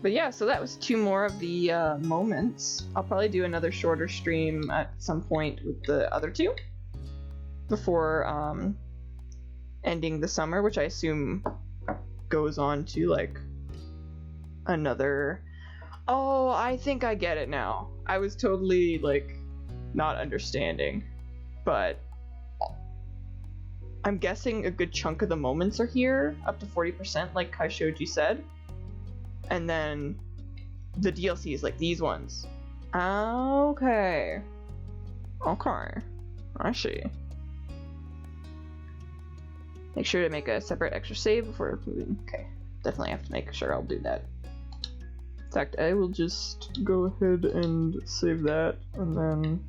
But yeah, so that was 2 more of the moments. I'll probably do another shorter stream at some point with the other 2 before ending the summer, which I assume goes on to like another. Oh, I think I get it now. I was totally like not understanding, but I'm guessing a good chunk of the moments are here, up to 40%, like Kaishoji said. And then the DLC is like these ones. Okay. Okay. I see. Make sure to make a separate extra save before moving. Okay. Definitely have to make sure I'll do that. In fact, I will just go ahead and save that, and then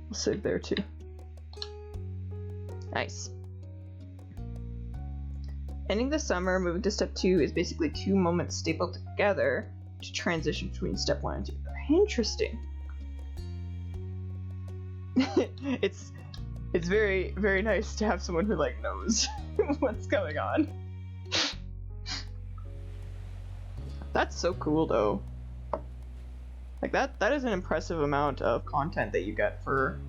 I'll save there too. Nice. Ending the summer, moving to step 2 is basically 2 moments stapled together to transition between step 1 and 2. Interesting. It's very, very nice to have someone who like knows what's going on. That's so cool though. Like that is an impressive amount of content that you get for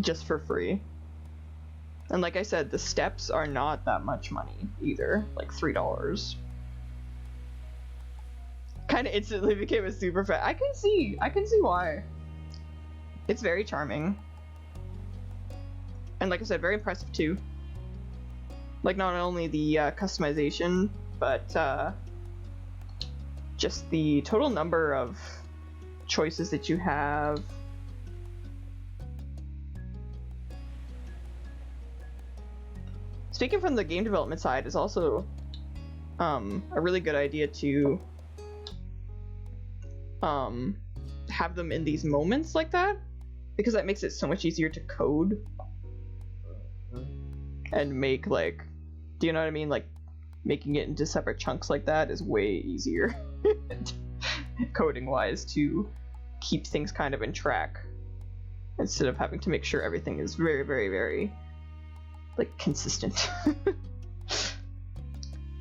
just for free. And like I said, the steps are not that much money either, like $3. Kind of instantly became a super fan. I can see why. It's very charming. And like I said, very impressive too. Like not only the customization, but just the total number of choices that you have. Speaking from the game development side is also a really good idea to have them in these moments like that, because that makes it so much easier to code and make, like, do you know what I mean? Like, making it into separate chunks like that is way easier coding wise to keep things kind of in track instead of having to make sure everything is very, very, very like consistent.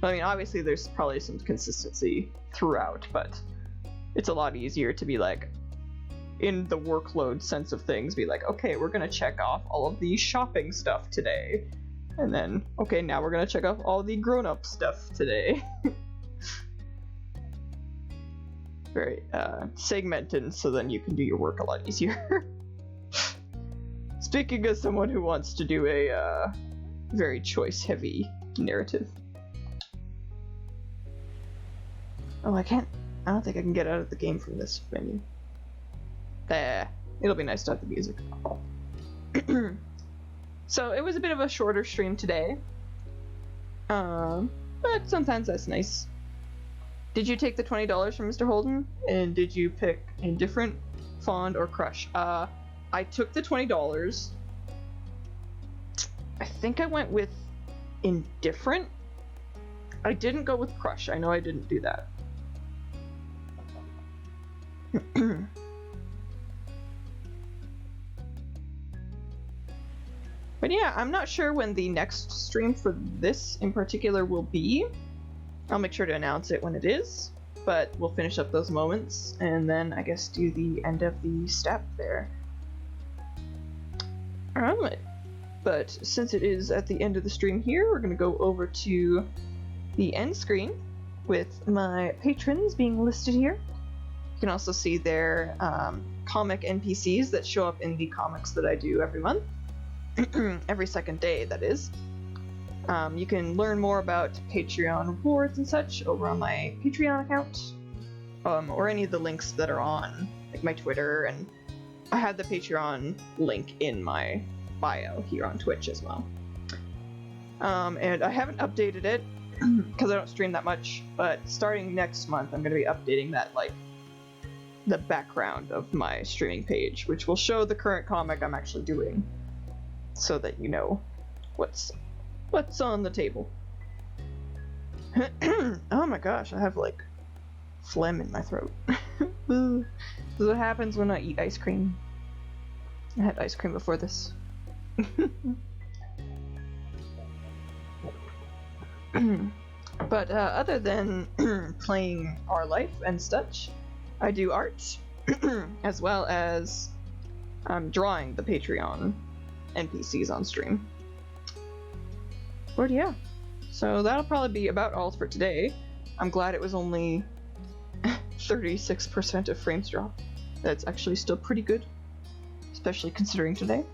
I mean, obviously there's probably some consistency throughout, but it's a lot easier to be like, in the workload sense of things, be like, okay, we're gonna check off all of the shopping stuff today, and then okay, now we're gonna check off all the grown-up stuff today. very segmented, so then you can do your work a lot easier. Speaking as someone who wants to do a very choice-heavy narrative. Oh, I don't think I can get out of the game from this menu. There. It'll be nice to have the music. So it was a bit of a shorter stream today. But sometimes that's nice. Did you take the $20 from Mr. Holden? And did you pick Indifferent, Fond, or Crush? I took the $20. I think I went with Indifferent. I didn't go with Crush. I know I didn't do that. But yeah, I'm not sure when the next stream for this in particular will be. I'll make sure to announce it when it is, but we'll finish up those moments and then I guess do the end of the step there. But since it is at the end of the stream here, we're going to go over to the end screen with my patrons being listed here. You can also see their comic NPCs that show up in the comics that I do every month. Every second day, that is. You can learn more about Patreon rewards and such over on my Patreon account, or any of the links that are on like my Twitter, and I had the Patreon link in my bio here on Twitch as well. And I haven't updated it because I don't stream that much, but starting next month I'm going to be updating that, like, the background of my streaming page, which will show the current comic I'm actually doing, so that you know what's on the table. Oh my gosh, I have like phlegm in my throat. This is what happens when I eat ice cream. I had ice cream before this. But other than playing our life and such, I do art, as well as drawing the Patreon NPCs on stream. But yeah, so that'll probably be about all for today. I'm glad it was only 36% of frames drop. That's actually still pretty good, especially considering today.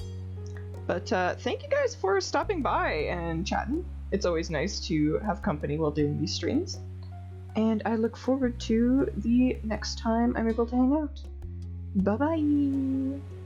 But thank you guys for stopping by and chatting. It's always nice to have company while doing these streams. And I look forward to the next time I'm able to hang out. Bye-bye!